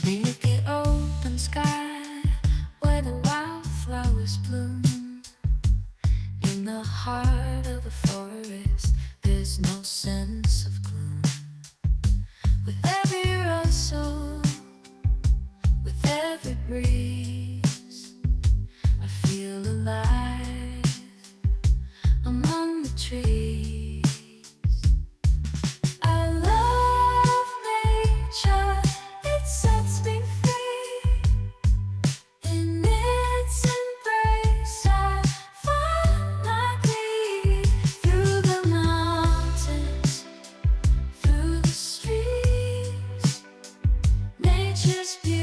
Beneath the open sky, where the wildflowers bloom, in the heart of the forest, there's no sense of gloom. With every rustle, with every breeze, I feel alive among the trees. I love nature, it sets me free. In its embrace I find my peace. Through the mountains, through the streets, nature's beauty